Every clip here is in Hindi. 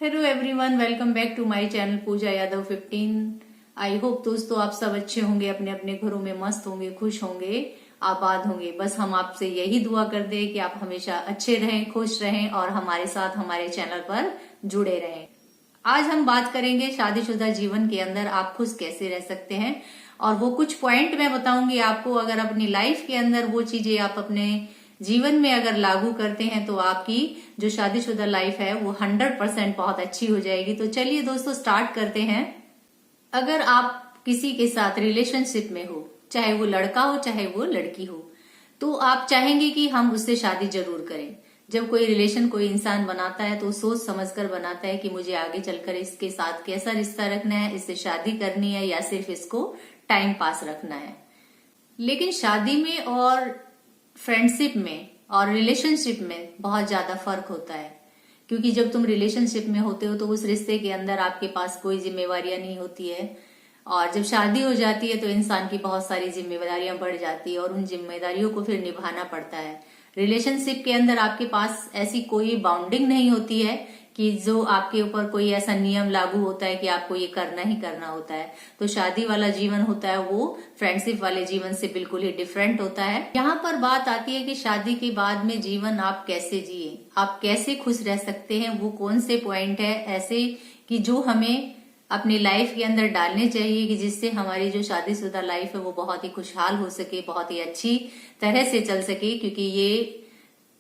Hello everyone, welcome back to my channel Puja Yadav 15। I hope दोस्तों आप सब अच्छे होंगे, अपने अपने घरों में मस्त होंगे, खुश होंगे, आबाद होंगे। बस हम आपसे यही दुआ करते हैं कि आप हमेशा अच्छे रहें, खुश रहें और हमारे साथ हमारे चैनल पर जुड़े रहें। आज हम बात करेंगे शादीशुदा जीवन के अंदर आप खुश कैसे रह सकते हैं, और वो कुछ पॉइंट मैं बताऊंगी आपको। अगर अपनी लाइफ के अंदर वो चीजें आप अपने जीवन में अगर लागू करते हैं तो आपकी जो शादीशुदा लाइफ है वो 100% बहुत अच्छी हो जाएगी। तो चलिए दोस्तों स्टार्ट करते हैं। अगर आप किसी के साथ रिलेशनशिप में हो, चाहे वो लड़का हो चाहे वो लड़की हो, तो आप चाहेंगे कि हम उससे शादी जरूर करें। जब कोई रिलेशन कोई इंसान बनाता है तो सोच समझकर बनाता है कि मुझे आगे चलकर इसके साथ कैसा रिश्ता रखना है, इससे शादी करनी है या सिर्फ इसको टाइम पास रखना है। लेकिन शादी में और फ्रेंडशिप में और रिलेशनशिप में बहुत ज्यादा फर्क होता है, क्योंकि जब तुम रिलेशनशिप में होते हो तो उस रिश्ते के अंदर आपके पास कोई जिम्मेवारियां नहीं होती है, और जब शादी हो जाती है तो इंसान की बहुत सारी जिम्मेदारियां बढ़ जाती है और उन जिम्मेदारियों को फिर निभाना पड़ता है। रिलेशनशिप के अंदर आपके पास ऐसी कोई बाउंडिंग नहीं होती है कि जो आपके ऊपर कोई ऐसा नियम लागू होता है कि आपको ये करना ही करना होता है। तो शादी वाला जीवन होता है वो फ्रेंडशिप वाले जीवन से बिल्कुल ही डिफरेंट होता है। यहाँ पर बात आती है कि शादी के बाद में जीवन आप कैसे जिए, आप कैसे खुश रह सकते हैं। वो कौन से पॉइंट है ऐसे कि जो हमें अपनी लाइफ के अंदर डालने चाहिए कि जिससे हमारी जो शादीशुदा लाइफ है वो बहुत ही खुशहाल हो सके, बहुत ही अच्छी तरह से चल सके। क्योंकि ये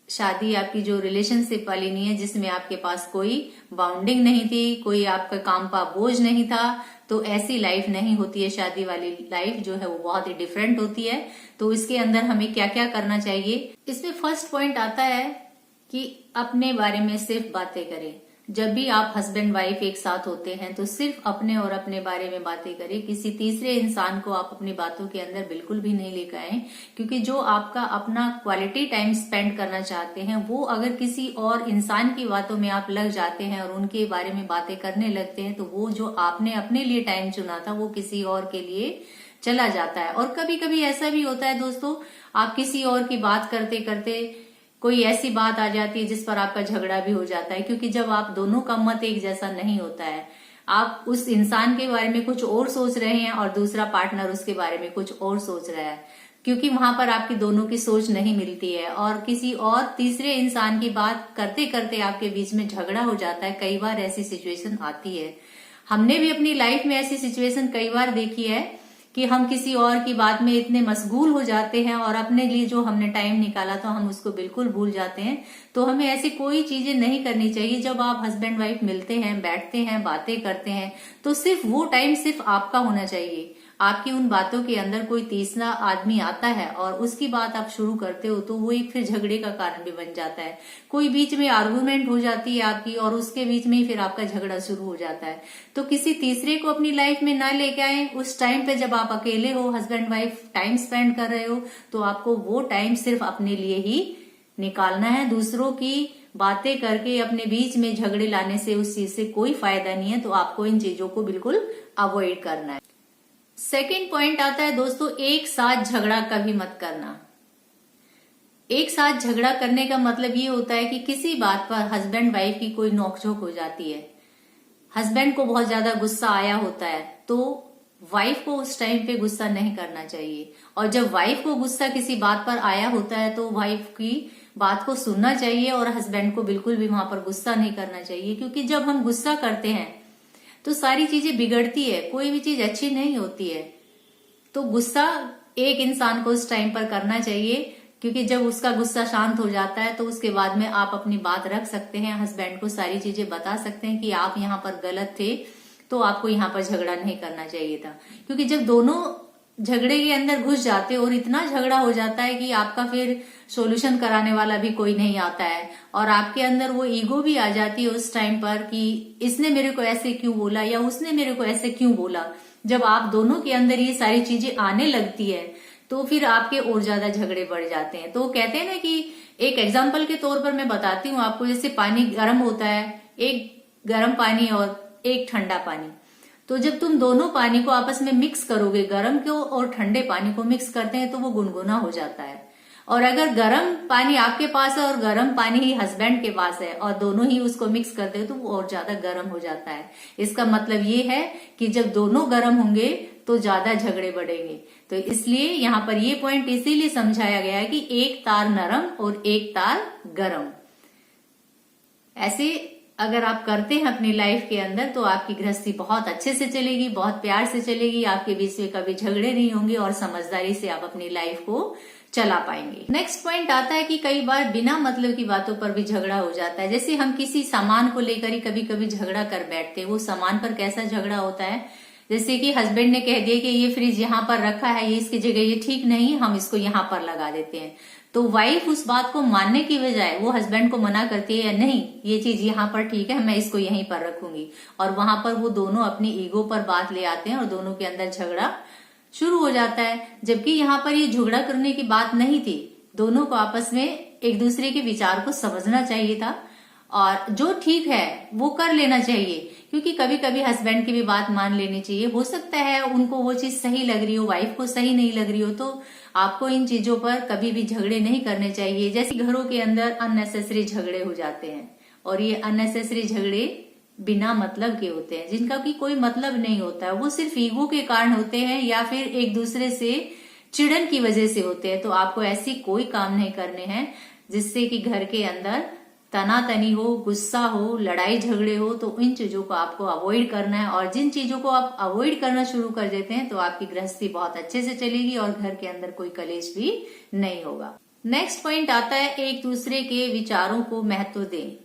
शादी आपकी जो रिलेशनशिप वाली नहीं है, जिसमें आपके पास कोई बाउंडिंग नहीं थी, कोई आपका काम का बोझ नहीं था, तो ऐसी लाइफ नहीं होती है। शादी वाली लाइफ जो है वो बहुत ही डिफरेंट होती है। तो इसके अंदर हमें क्या क्या करना चाहिए, इसमें फर्स्ट पॉइंट आता है कि अपने बारे में सिर्फ बातें करें। जब भी आप हस्बैंड वाइफ एक साथ होते हैं तो सिर्फ अपने और अपने बारे में बातें करें। किसी तीसरे इंसान को आप अपनी बातों के अंदर बिल्कुल भी नहीं लेकर आए, क्योंकि जो आपका अपना क्वालिटी टाइम स्पेंड करना चाहते हैं वो अगर किसी और इंसान की बातों में आप लग जाते हैं और उनके बारे में बातें करने लगते हैं तो वो जो आपने अपने लिए टाइम चुना था वो किसी और के लिए चला जाता है। और कभी कभी ऐसा भी होता है दोस्तों, आप किसी और की बात करते करते कोई ऐसी बात आ जाती है जिस पर आपका झगड़ा भी हो जाता है, क्योंकि जब आप दोनों का मत एक जैसा नहीं होता है, आप उस इंसान के बारे में कुछ और सोच रहे हैं और दूसरा पार्टनर उसके बारे में कुछ और सोच रहा है, क्योंकि वहां पर आपकी दोनों की सोच नहीं मिलती है और किसी और तीसरे इंसान की बात करते करते आपके बीच में झगड़ा हो जाता है। कई बार ऐसी सिचुएशन आती है, हमने भी अपनी लाइफ में ऐसी सिचुएशन कई बार देखी है कि हम किसी और की बात में इतने मशगूल हो जाते हैं और अपने लिए जो हमने टाइम निकाला था हम उसको बिल्कुल भूल जाते हैं। तो हमें ऐसी कोई चीजें नहीं करनी चाहिए। जब आप हस्बैंड वाइफ मिलते हैं, बैठते हैं, बातें करते हैं, तो सिर्फ वो टाइम सिर्फ आपका होना चाहिए। आपकी उन बातों के अंदर कोई तीसरा आदमी आता है और उसकी बात आप शुरू करते हो तो वो एक फिर झगड़े का कारण भी बन जाता है। कोई बीच में आर्गुमेंट हो जाती है आपकी और उसके बीच में ही फिर आपका झगड़ा शुरू हो जाता है। तो किसी तीसरे को अपनी लाइफ में ना लेके आए। उस टाइम पे जब आप अकेले हो, हस्बैंड वाइफ टाइम स्पेंड कर रहे हो, तो आपको वो टाइम सिर्फ अपने लिए ही निकालना है। दूसरों की बातें करके अपने बीच में झगड़े लाने से उस चीज से कोई फायदा नहीं है। तो आपको इन चीजों को बिल्कुल अवॉइड करना है। सेकेंड पॉइंट आता है दोस्तों, एक साथ झगड़ा कभी मत करना। एक साथ झगड़ा करने का मतलब ये होता है कि किसी बात पर हस्बैंड वाइफ की कोई नोकझोंक हो जाती है, हस्बैंड को बहुत ज्यादा गुस्सा आया होता है, तो वाइफ को उस टाइम पे गुस्सा नहीं करना चाहिए। और जब वाइफ को गुस्सा किसी बात पर आया होता है तो वाइफ की बात को सुनना चाहिए और हस्बैंड को बिल्कुल भी वहां पर गुस्सा नहीं करना चाहिए। क्योंकि जब हम गुस्सा करते हैं तो सारी चीजें बिगड़ती है, कोई भी चीज अच्छी नहीं होती है। तो गुस्सा एक इंसान को उस टाइम पर करना चाहिए, क्योंकि जब उसका गुस्सा शांत हो जाता है तो उसके बाद में आप अपनी बात रख सकते हैं, हस्बैंड को सारी चीजें बता सकते हैं कि आप यहाँ पर गलत थे, तो आपको यहाँ पर झगड़ा नहीं करना चाहिए था। क्योंकि जब दोनों झगड़े के अंदर घुस जाते और इतना झगड़ा हो जाता है कि आपका फिर सॉल्यूशन कराने वाला भी कोई नहीं आता है और आपके अंदर वो ईगो भी आ जाती है उस टाइम पर कि इसने मेरे को ऐसे क्यों बोला या उसने मेरे को ऐसे क्यों बोला। जब आप दोनों के अंदर ये सारी चीजें आने लगती है तो फिर आपके और ज्यादा झगड़े बढ़ जाते हैं। तो कहते हैं ना कि एक एग्जाम्पल के तौर पर मैं बताती हूँ आपको, जैसे पानी गर्म होता है, एक गर्म पानी और एक ठंडा पानी, तो जब तुम दोनों पानी को आपस में मिक्स करोगे, गर्म को और ठंडे पानी को मिक्स करते हैं तो वो गुनगुना हो जाता है। और अगर गर्म पानी आपके पास है और गर्म पानी ही हस्बैंड के पास है और दोनों ही उसको मिक्स करते हो तो वो और ज्यादा गर्म हो जाता है। इसका मतलब ये है कि जब दोनों गर्म होंगे तो ज्यादा झगड़े बढ़ेंगे। तो इसलिए यहाँ पर ये पॉइंट इसीलिए समझाया गया है कि एक तार नरम और एक तार गर्म। ऐसे अगर आप करते हैं अपनी लाइफ के अंदर तो आपकी गृहस्थी बहुत अच्छे से चलेगी, बहुत प्यार से चलेगी, आपके बीच में कभी झगड़े नहीं होंगे और समझदारी से आप अपनी लाइफ को चला पाएंगे। नेक्स्ट पॉइंट आता है कि कई बार बिना मतलब की बातों पर भी झगड़ा हो जाता है। जैसे हम किसी सामान को लेकर ही कभी कभी झगड़ा कर बैठते हैं। वो सामान पर कैसा झगड़ा होता है, जैसे कि हस्बैंड ने कह दिया कि ये फ्रिज यहाँ पर रखा है, ये इसकी जगह ये ठीक नहीं, हम इसको यहाँ पर लगा देते हैं। तो वाइफ उस बात को मानने की बजाय वो हस्बैंड को मना करती है, नहीं ये चीज यहाँ पर ठीक है, मैं इसको यहीं पर रखूंगी। और वहां पर वो दोनों अपनी ईगो पर बात ले आते हैं और दोनों के अंदर झगड़ा शुरू हो जाता है। जबकि यहाँ पर ये झगड़ा करने की बात नहीं थी, दोनों को आपस में एक दूसरे के विचार को समझना चाहिए था और जो ठीक है वो कर लेना चाहिए। क्योंकि कभी कभी हस्बैंड की भी बात मान लेनी चाहिए। हो सकता है उनको वो चीज सही लग रही हो, वाइफ को सही नहीं लग रही हो, तो आपको इन चीजों पर कभी भी झगड़े नहीं करने चाहिए। जैसे घरों के अंदर अननेसेसरी झगड़े हो जाते हैं और ये अननेसेसरी झगड़े बिना मतलब के होते हैं, जिनका भी कोई मतलब नहीं होता है। वो सिर्फ ईगो के कारण होते हैं या फिर एक दूसरे से चिड़न की वजह से होते हैं। तो आपको ऐसी कोई काम नहीं करने हैं जिससे कि घर के अंदर तनातनी हो, गुस्सा हो, लड़ाई झगड़े हो। तो इन चीजों को आपको अवॉइड करना है और जिन चीजों को आप अवॉइड करना शुरू कर देते हैं तो आपकी गृहस्थी बहुत अच्छे से चलेगी और घर के अंदर कोई कलेश भी नहीं होगा। नेक्स्ट पॉइंट आता है एक दूसरे के विचारों को महत्व दें।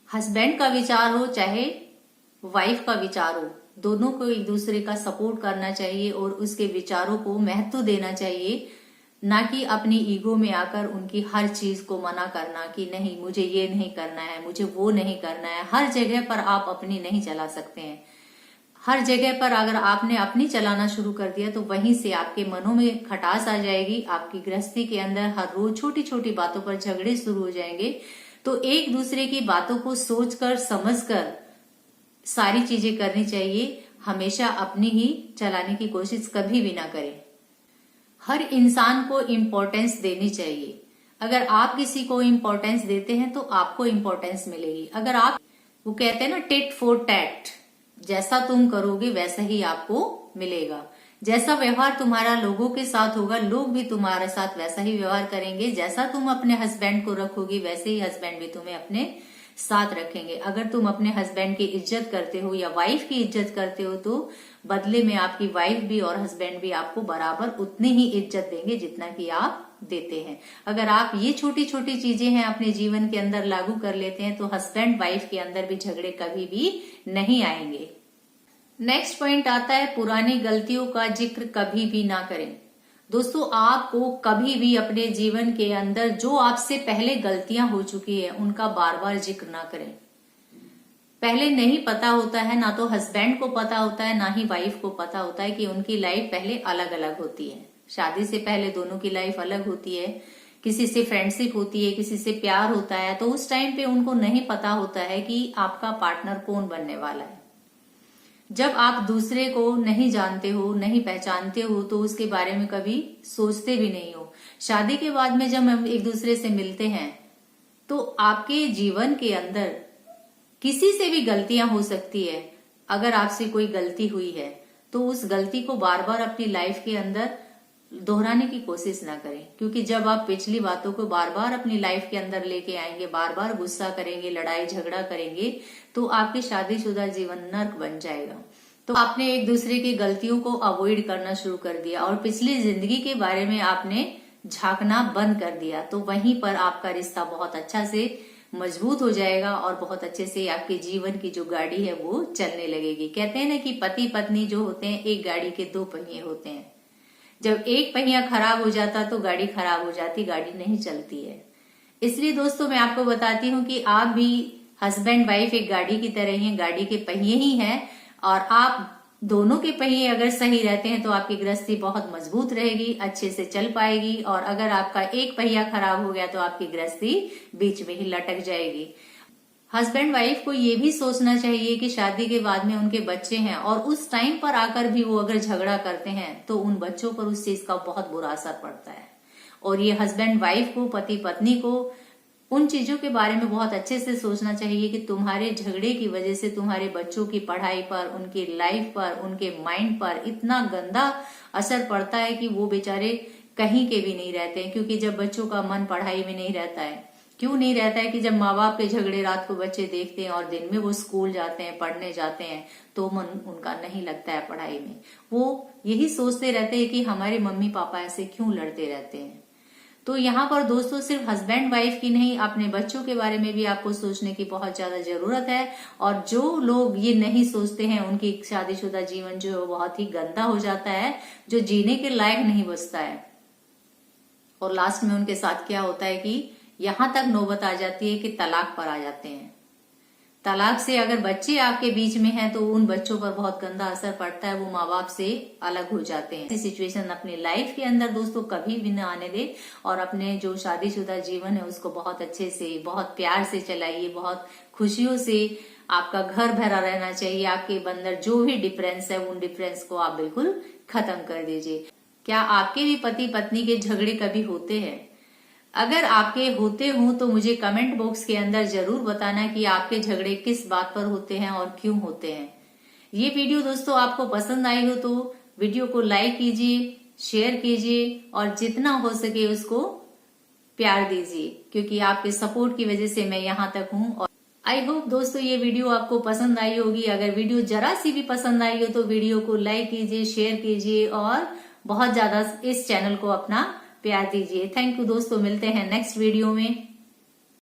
हस्बैंड का विचार हो चाहे वाइफ का विचार हो, दोनों को एक दूसरे का सपोर्ट करना चाहिए और उसके विचारों को महत्व देना चाहिए, ना कि अपनी ईगो में आकर उनकी हर चीज को मना करना कि नहीं मुझे ये नहीं करना है, मुझे वो नहीं करना है। हर जगह पर आप अपनी नहीं चला सकते हैं। हर जगह पर अगर आपने अपनी चलाना शुरू कर दिया तो वहीं से आपके मनों में खटास आ जाएगी। आपकी गृहस्थी के अंदर हर रोज छोटी छोटी बातों पर झगड़े शुरू हो जाएंगे। तो एक दूसरे की बातों को सोचकर समझकर सारी चीजें करनी चाहिए। हमेशा अपनी ही चलाने की कोशिश कभी भी ना करें। हर इंसान को इम्पोर्टेंस देनी चाहिए। अगर आप किसी को इम्पोर्टेंस देते हैं तो आपको इम्पोर्टेंस मिलेगी। अगर आप, वो कहते हैं ना टिट फॉर टैट, जैसा तुम करोगे वैसा ही आपको मिलेगा। जैसा व्यवहार तुम्हारा लोगों के साथ होगा, लोग भी तुम्हारे साथ वैसा ही व्यवहार करेंगे। जैसा तुम अपने हस्बैंड को रखोगी वैसे ही हस्बैंड भी तुम्हें अपने साथ रखेंगे। अगर तुम अपने हस्बैंड की इज्जत करते हो या वाइफ की इज्जत करते हो तो बदले में आपकी वाइफ भी और हस्बैंड भी आपको बराबर उतनी ही इज्जत देंगे जितना कि आप देते हैं। अगर आप ये छोटी छोटी चीजें हैं अपने जीवन के अंदर लागू कर लेते हैं तो हस्बैंड वाइफ के अंदर भी झगड़े कभी भी नहीं आएंगे। नेक्स्ट पॉइंट आता है पुरानी गलतियों का जिक्र कभी भी ना करें। दोस्तों, आपको कभी भी अपने जीवन के अंदर जो आपसे पहले गलतियां हो चुकी है उनका बार बार जिक्र ना करें। पहले नहीं पता होता है, ना तो हस्बैंड को पता होता है ना ही वाइफ को पता होता है कि उनकी लाइफ पहले अलग अलग होती है। शादी से पहले दोनों की लाइफ अलग होती है। किसी से फ्रेंडशिप होती है, किसी से प्यार होता है। तो उस टाइम पे उनको नहीं पता होता है कि आपका पार्टनर कौन बनने वाला है। जब आप दूसरे को नहीं जानते हो, नहीं पहचानते हो तो उसके बारे में कभी सोचते भी नहीं हो। शादी के बाद में जब हम एक दूसरे से मिलते हैं तो आपके जीवन के अंदर किसी से भी गलतियां हो सकती है। अगर आपसे कोई गलती हुई है तो उस गलती को बार बार अपनी लाइफ के अंदर दोहराने की कोशिश ना करें, क्योंकि जब आप पिछली बातों को बार बार अपनी लाइफ के अंदर लेके आएंगे, बार बार गुस्सा करेंगे, लड़ाई झगड़ा करेंगे तो आपकी शादीशुदा जीवन नर्क बन जाएगा। तो आपने एक दूसरे की गलतियों को अवॉइड करना शुरू कर दिया और पिछली जिंदगी के बारे में आपने झांकना बंद कर दिया, तो वहीं पर आपका रिश्ता बहुत अच्छा से मजबूत हो जाएगा और बहुत अच्छे से आपके जीवन की जो गाड़ी है वो चलने लगेगी। कहते हैं ना कि पति पत्नी जो होते हैं एक गाड़ी के दो पहिए होते हैं। जब एक पहिया खराब हो जाता तो गाड़ी खराब हो जाती, गाड़ी नहीं चलती है। इसलिए दोस्तों मैं आपको बताती हूँ कि आप भी हस्बैंड वाइफ एक गाड़ी की तरह ही, गाड़ी के पहिए ही हैं और आप दोनों के पहिए अगर सही रहते हैं तो आपकी गृहस्थी बहुत मजबूत रहेगी, अच्छे से चल पाएगी। और अगर आपका एक पहिया खराब हो गया तो आपकी गृहस्थी बीच में ही लटक जाएगी। हस्बैंड वाइफ को ये भी सोचना चाहिए कि शादी के बाद में उनके बच्चे हैं और उस टाइम पर आकर भी वो अगर झगड़ा करते हैं तो उन बच्चों पर उस चीज का बहुत बुरा असर पड़ता है और ये हस्बैंड वाइफ को, पति पत्नी को उन चीजों के बारे में बहुत अच्छे से सोचना चाहिए कि तुम्हारे झगड़े की वजह से तुम्हारे बच्चों की पढ़ाई पर, उनकी लाइफ पर, उनके माइंड पर इतना गंदा असर पड़ता है कि वो बेचारे कहीं के भी नहीं रहते हैं। क्योंकि जब बच्चों का मन पढ़ाई में नहीं रहता है, क्यों नहीं रहता है कि जब माँ बाप के झगड़े रात को बच्चे देखते हैं और दिन में वो स्कूल जाते हैं, पढ़ने जाते हैं, तो मन उनका नहीं लगता है पढ़ाई में। वो यही सोचते रहते हैं कि हमारे मम्मी पापा ऐसे क्यों लड़ते रहते हैं। तो यहाँ पर दोस्तों सिर्फ हस्बैंड वाइफ की नहीं, अपने बच्चों के बारे में भी आपको सोचने की बहुत ज्यादा जरूरत है। और जो लोग ये नहीं सोचते हैं उनकी शादीशुदा जीवन जो है वो बहुत ही गंदा हो जाता है, जो जीने के लायक नहीं बचता है। और लास्ट में उनके साथ क्या होता है कि यहां तक नौबत आ जाती है कि तलाक पर आ जाते हैं। तलाक से अगर बच्चे आपके बीच में हैं तो उन बच्चों पर बहुत गंदा असर पड़ता है, वो माँ बाप से अलग हो जाते हैं। ऐसी सिचुएशन अपनी लाइफ के अंदर दोस्तों कभी भी ना आने दे और अपने जो शादीशुदा जीवन है उसको बहुत अच्छे से, बहुत प्यार से चलाइए, बहुत खुशियों से। आपका घर भरा रहना चाहिए। आपके अंदर जो भी डिफरेंस है उन डिफरेंस को आप बिल्कुल खत्म कर दीजिए। क्या आपके भी पति पत्नी के झगड़े कभी होते हैं? अगर आपके होते हों तो मुझे कमेंट बॉक्स के अंदर जरूर बताना कि आपके झगड़े किस बात पर होते हैं और क्यों होते हैं। ये वीडियो दोस्तों आपको पसंद आई हो तो वीडियो को लाइक कीजिए, शेयर कीजिए और जितना हो सके उसको प्यार दीजिए, क्योंकि आपके सपोर्ट की वजह से मैं यहाँ तक हूँ। और आई होप दोस्तों ये वीडियो आपको पसंद आई होगी। अगर वीडियो जरा सी भी पसंद आई हो तो वीडियो को लाइक कीजिए, शेयर कीजिए और बहुत ज्यादा इस चैनल को अपना प्यार दीजिए। थैंक यू दोस्तों, मिलते हैं नेक्स्ट वीडियो में।